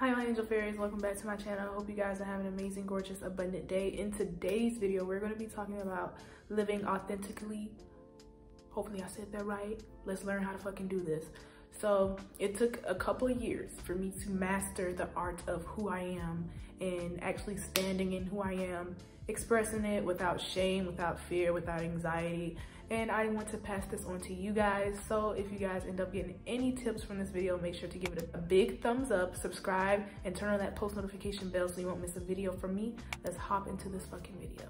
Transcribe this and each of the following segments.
Hi, my angel fairies, welcome back to my channel. I hope you guys are having an amazing, gorgeous, abundant day. In today's video, we're going to be talking about living authentically. Hopefully I said that right. Let's learn how to fucking do this. So it took a couple of years for me to master the art of who I am and actually standing in who I am, expressing it without shame, without fear, without anxiety. And I want to pass this on to you guys. So if you guys end up getting any tips from this video, make sure to give it a big thumbs up, subscribe, and turn on that post notification bell so you won't miss a video from me. Let's hop into this fucking video.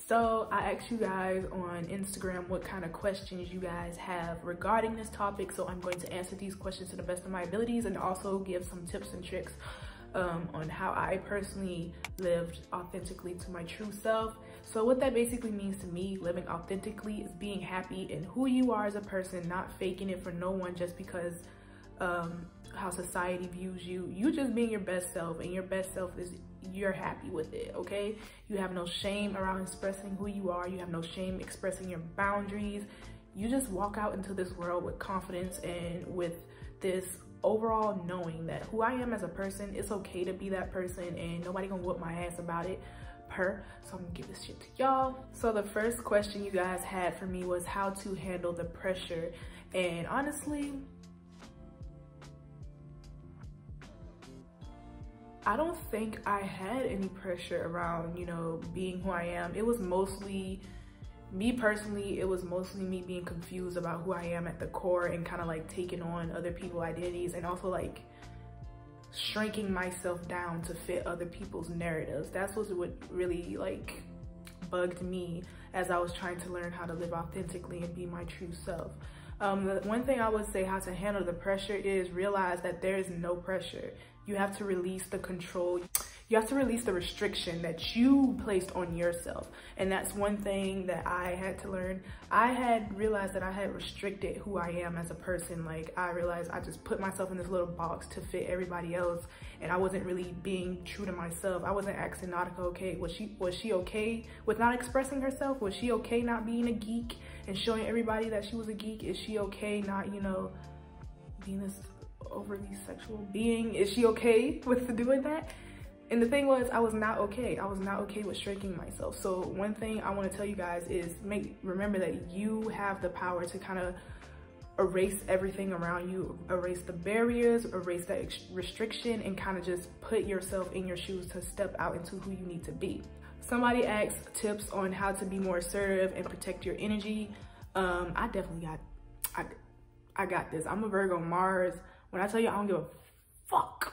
So I asked you guys on Instagram what kind of questions you guys have regarding this topic. So I'm going to answer these questions to the best of my abilities and also give some tips and tricks on how I personally lived authentically to my true self. So what that basically means to me, living authentically, is being happy in who you are as a person, not faking it for no one just because how society views you. You just being your best self, and your best self is you're happy with it, okay? You have no shame around expressing who you are. You have no shame expressing your boundaries. You just walk out into this world with confidence and with this overall knowing that who I am as a person, it's okay to be that person and nobody gonna whoop my ass about it. So I'm gonna give this shit to y'all. So the first question you guys had for me was how to handle the pressure. And honestly, I don't think I had any pressure around, you know, being who I am. It was mostly me personally, it was mostly me being confused about who I am at the core and kind of like taking on other people's identities and also like shrinking myself down to fit other people's narratives. That's what really like bugged me as I was trying to learn how to live authentically and be my true self. The one thing I would say how to handle the pressure is realize that there is no pressure. You have to release the control. You have to release the restriction that you placed on yourself. And that's one thing that I had to learn. I had realized that I had restricted who I am as a person. Like I realized I just put myself in this little box to fit everybody else. And I wasn't really being true to myself. I wasn't asking Nautica, okay, was she okay with not expressing herself? Was she okay not being a geek and showing everybody that she was a geek? Is she okay not, you know, being this overly sexual being? Is she okay with doing that? And the thing was, I was not okay. I was not okay with shrinking myself. So one thing I want to tell you guys is remember that you have the power to kind of erase everything around you, erase the barriers, erase that restriction, and kind of just put yourself in your shoes to step out into who you need to be. Somebody asked tips on how to be more assertive and protect your energy. I definitely got this. I'm a Virgo Mars. When I tell you I don't give a fuck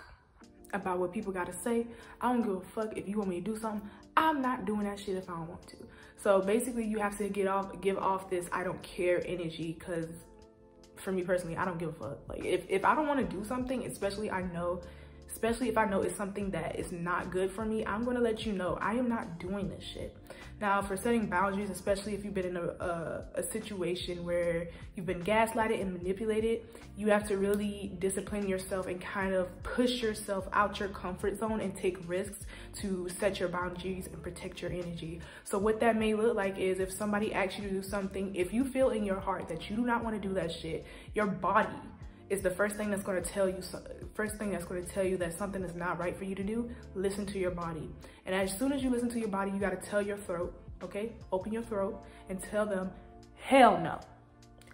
about what people gotta say, I don't give a fuck if you want me to do something. I'm not doing that shit if I don't want to. So basically you have to give off this I don't care energy, because for me personally, I don't give a fuck. Like if I don't want to do something, especially if I know it's something that is not good for me, I'm gonna let you know I am not doing this shit. Now for setting boundaries, especially if you've been in a situation where you've been gaslighted and manipulated, you have to really discipline yourself and kind of push yourself out your comfort zone and take risks to set your boundaries and protect your energy. So what that may look like is if somebody asks you to do something, if you feel in your heart that you do not want to do that shit, your body is the first thing that's going to tell you that something is not right for you to do. Listen to your body. And as soon as you listen to your body, you got to tell your throat, okay? Open your throat and tell them, hell no.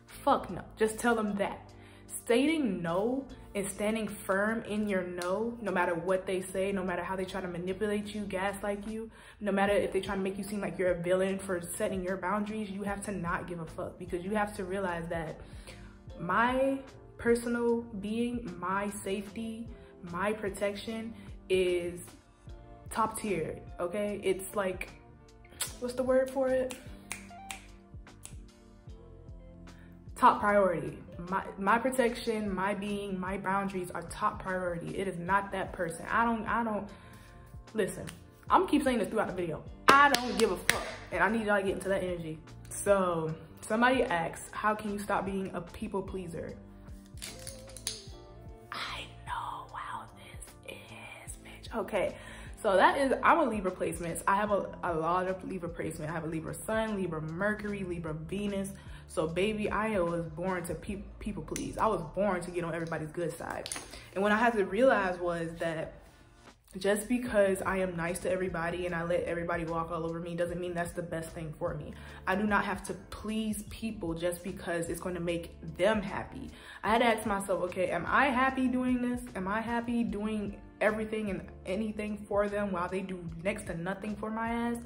Fuck no. Just tell them that. Stating no and standing firm in your no matter what they say, no matter how they try to manipulate you, gaslight you, no matter if they try to make you seem like you're a villain for setting your boundaries, you have to not give a fuck, because you have to realize that my personal being, my safety, my protection is top tier, okay? It's like, what's the word for it? Top priority. My protection, my being, my boundaries are top priority. It is not that person. I don't, listen, I'm gonna keep saying this throughout the video. I don't give a fuck, and I need y'all to get into that energy. So somebody asks, how can you stop being a people pleaser? Okay, so that is, I'm a Libra placements. I have a lot of Libra placement. I have a Libra Sun, Libra Mercury, Libra Venus. So baby, I was born to people please. I was born to get on everybody's good side. And what I had to realize was that Just because I am nice to everybody and I let everybody walk all over me doesn't mean that's the best thing for me. I do not have to please people just because it's going to make them happy. I had to ask myself, okay, am I happy doing this? Am I happy doing everything and anything for them while they do next to nothing for my ass?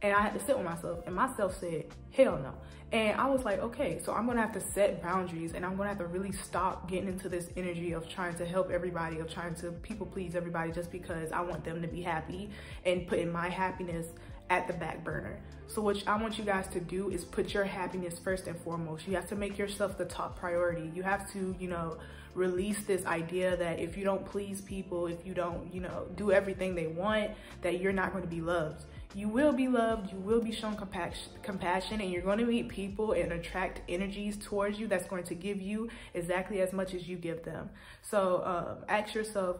And I had to sit with myself, and myself said, hell no. And I was like, okay, so I'm gonna have to set boundaries, and I'm gonna have to really stop getting into this energy of trying to help everybody, of trying to people please everybody just because I want them to be happy, and putting my happiness at the back burner. So what I want you guys to do is put your happiness first and foremost. You have to make yourself the top priority. You have to, you know, release this idea that if you don't please people, if you don't, you know, do everything they want, that you're not going to be loved. You will be loved, you will be shown compassion, and you're going to meet people and attract energies towards you that's going to give you exactly as much as you give them. So ask yourself,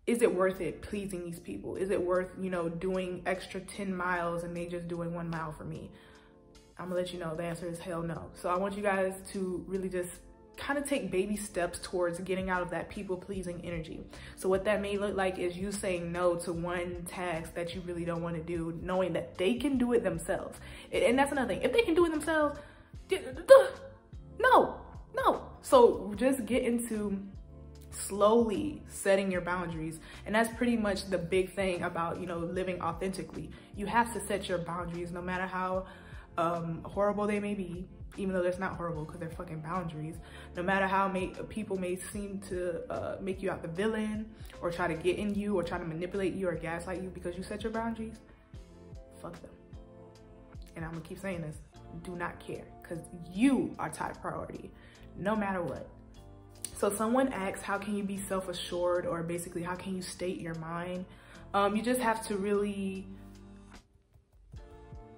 is it worth it pleasing these people? Is it worth, you know, doing extra 10 miles and they just doing 1 mile for me? I'm gonna let you know the answer is hell no. So I want you guys to really just kind of take baby steps towards getting out of that people-pleasing energy. So what that may look like is you saying no to one task that you really don't want to do, knowing that they can do it themselves. And that's another thing. If they can do it themselves, no. So just get into slowly setting your boundaries. And that's pretty much the big thing about, you know, living authentically. You have to set your boundaries no matter how horrible they may be. Even though that's not horrible because they're fucking boundaries. No matter how people may seem to make you out the villain or try to get in you or try to manipulate you or gaslight you because you set your boundaries, fuck them. And I'm gonna keep saying this, do not care, because you are top priority, no matter what. So someone asks, how can you be self-assured, or basically how can you state your mind? You just have to really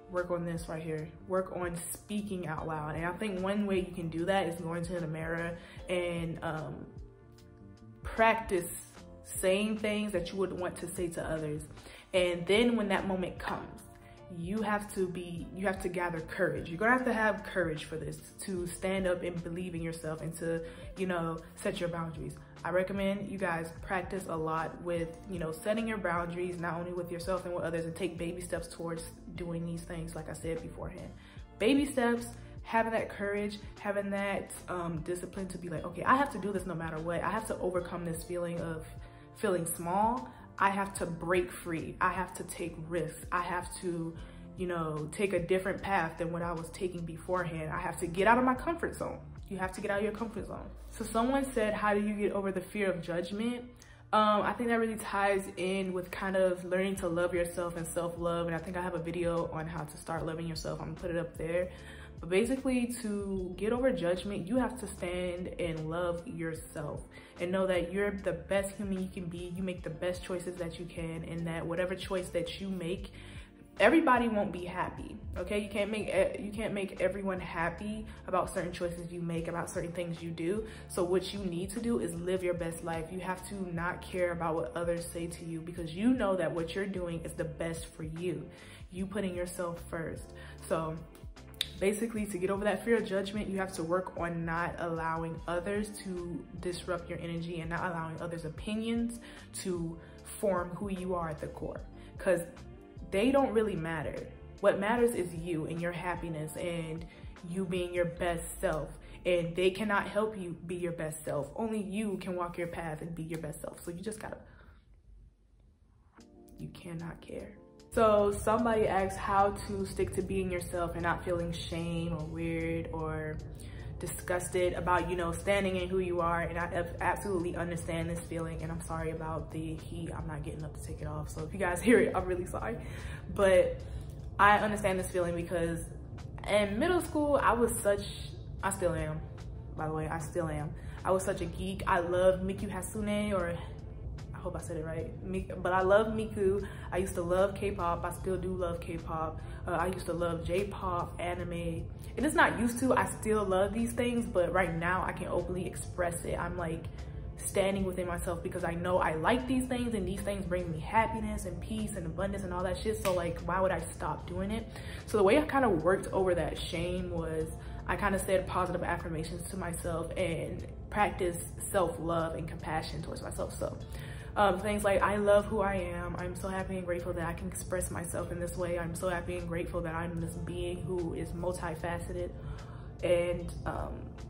work on this right here. Work on speaking out loud. And I think one way you can do that is going to the mirror and practice saying things that you would want to say to others. And then when that moment comes, you have to gather courage. You're gonna have courage for this, to stand up and believe in yourself and to, you know, set your boundaries. I recommend you guys practice a lot with, you know, setting your boundaries, not only with yourself and with others, and take baby steps towards doing these things, like I said beforehand. Baby steps, having that courage, having that discipline to be like, okay, I have to do this no matter what. I have to overcome this feeling of feeling small. I have to break free. I have to take risks. I have to, you know, take a different path than what I was taking beforehand. I have to get out of my comfort zone. You have to get out of your comfort zone. So someone said, how do you get over the fear of judgment? I think that really ties in with kind of learning to love yourself and self-love. And I think I have a video on how to start loving yourself. I'm gonna put it up there. But basically, to get over judgment, you have to stand and love yourself and know that you're the best human you can be. You make the best choices that you can, and that whatever choice that you make, everybody won't be happy, okay? You can't make everyone happy about certain choices you make, about certain things you do. So what you need to do is live your best life. You have to not care about what others say to you, because you know that what you're doing is the best for you. You putting yourself first. So basically, to get over that fear of judgment, you have to work on not allowing others to disrupt your energy and not allowing others' opinions to form who you are at the core, because they don't really matter. What matters is you and your happiness and you being your best self, and they cannot help you be your best self. Only you can walk your path and be your best self. So you just gotta, you cannot care. So somebody asked how to stick to being yourself and not feeling shame or weird or disgusted about, you know, standing in who you are. And I absolutely understand this feeling, and I'm sorry about the heat. I'm not getting up to take it off, so if you guys hear it, I'm really sorry. But I understand this feeling because in middle school, I still am, by the way, I still am. I was such a geek. I loved Miku Hasune, or I hope I said it right, but I love Miku. I used to love K-pop. I still do love K-pop. I used to love J-pop, anime. And it's not used to, I still love these things, but right now I can openly express it. I'm like standing within myself because I know I like these things, and these things bring me happiness and peace and abundance and all that shit. So like, why would I stop doing it? So the way I kind of worked over that shame was I kind of said positive affirmations to myself and practiced self-love and compassion towards myself. So Things like, I love who I am. I'm so happy and grateful that I can express myself in this way. I'm so happy and grateful that I'm this being who is multifaceted and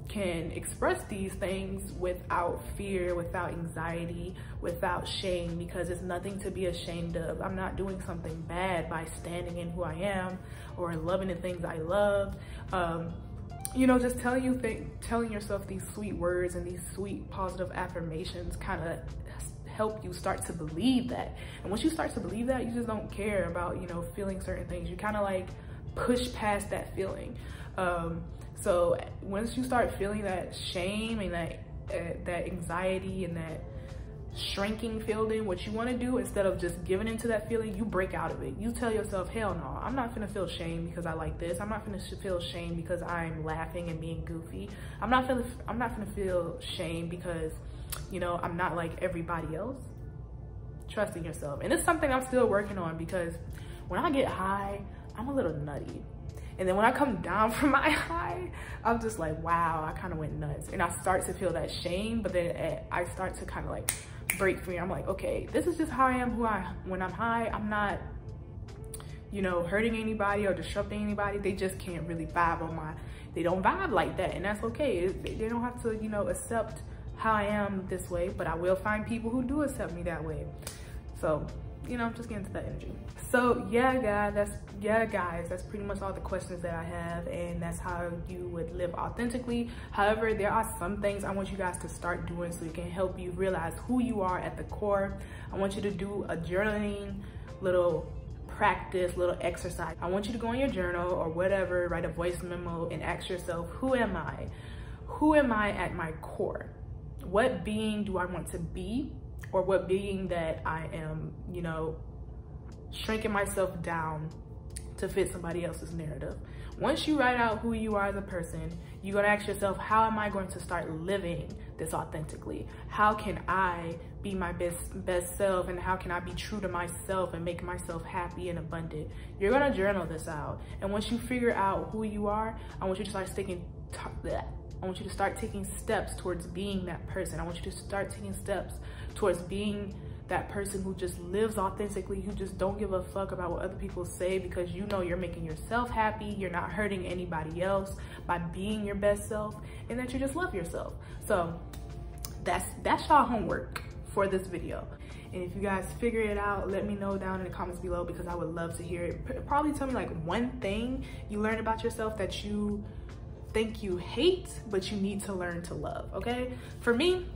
can express these things without fear, without anxiety, without shame, because it's nothing to be ashamed of. I'm not doing something bad by standing in who I am or loving the things I love. You know, just telling yourself these sweet words and these sweet positive affirmations kind of help you start to believe that. And once you start to believe that, you just don't care about, you know, feeling certain things. You kind of like push past that feeling. So once you start feeling that shame and that anxiety and that shrinking feeling, what you want to do, instead of just giving into that feeling, you break out of it. You tell yourself, hell no, I'm not gonna feel shame because I like this. I'm not gonna feel shame because I'm laughing and being goofy. I'm not gonna feel shame because, you know, I'm not like everybody else. Trusting yourself. And it's something I'm still working on, because when I get high, I'm a little nutty. And then when I come down from my high, I'm just like, wow, I kind of went nuts. And I start to feel that shame, but then I start to kind of like break free. I'm like, okay, this is just how I am, when I'm high. I'm not, you know, hurting anybody or disrupting anybody. They just can't really vibe on they don't vibe like that. And that's okay. They don't have to, you know, accept how I am this way, but I will find people who do accept me that way. So, you know, I'm just getting to that energy. So yeah, guys, that's pretty much all the questions that I have, and that's how you would live authentically. However, there are some things I want you guys to start doing so it can help you realize who you are at the core. I want you to do a journaling little practice, little exercise. I want you to go in your journal or whatever, write a voice memo and ask yourself, who am I? Who am I at my core? What being do I want to be? Or what being that I am, you know, shrinking myself down to fit somebody else's narrative. Once you write out who you are as a person, you're gonna ask yourself, how am I going to start living this authentically? How can I be my best self, and how can I be true to myself and make myself happy and abundant? You're gonna journal this out. And once you figure out who you are, I want you to start taking steps towards being that person. I want you to start taking steps towards being that person who just lives authentically, who just don't give a fuck about what other people say, because you know you're making yourself happy, you're not hurting anybody else by being your best self, and that you just love yourself. So that's y'all homework for this video. And if you guys figure it out, let me know down in the comments below, because I would love to hear it. Probably tell me like one thing you learned about yourself that you think you hate, but you need to learn to love, okay? For me,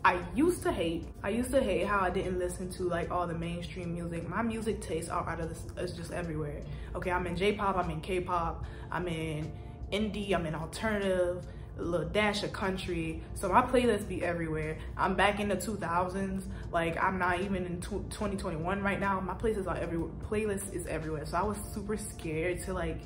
I used to hate how I didn't listen to like all the mainstream music. My music tastes are out of this, it's just everywhere. Okay, I'm in J-pop, I'm in K-pop, I'm in indie, I'm in alternative, a little dash of country. So my playlists be everywhere. I'm back in the 2000s. Like, I'm not even in 2021 right now. My playlist is everywhere. So I was super scared to like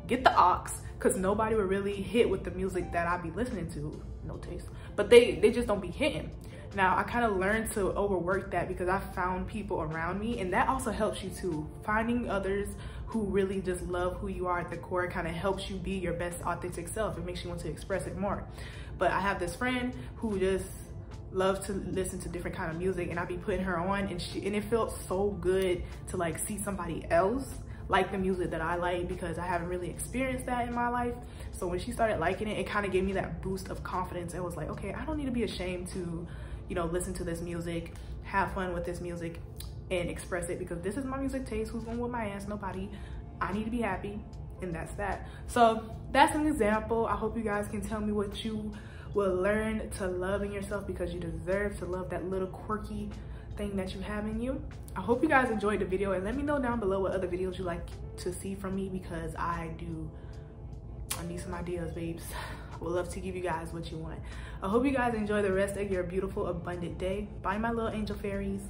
get the aux, because nobody would really hit with the music that I be listening to. No taste, but they just don't be hitting. Now I kind of learned to overwork that, because I found people around me, and that also helps you too. Finding others who really just love who you are at the core kind of helps you be your best authentic self. It makes you want to express it more. But I have this friend who just loves to listen to different kind of music, and I be putting her on, and it felt so good to like see somebody else like the music that I like, because I haven't really experienced that in my life. So when she started liking it, it kind of gave me that boost of confidence. It was like, okay, I don't need to be ashamed to, you know, listen to this music, have fun with this music, and express it, because this is my music taste. Who's gonna whip my ass? Nobody. I need to be happy, and that's that. So that's an example. I hope you guys can tell me what you will learn to love in yourself, because you deserve to love that little quirky thing that you have in you. I hope you guys enjoyed the video, and let me know down below what other videos you like to see from me, because I need some ideas, babes. I would love to give you guys what you want. I hope you guys enjoy the rest of your beautiful, abundant day. Bye, my little angel fairies.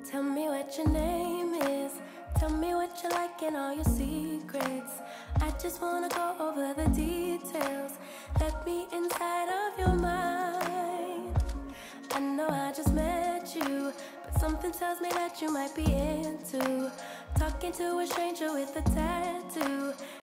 Tell me what your name is. Tell me what you like and all your secrets. I just wanna go over the details. Let me inside of your mind. I know I just met you, but something tells me that you might be into talking to a stranger with a tattoo.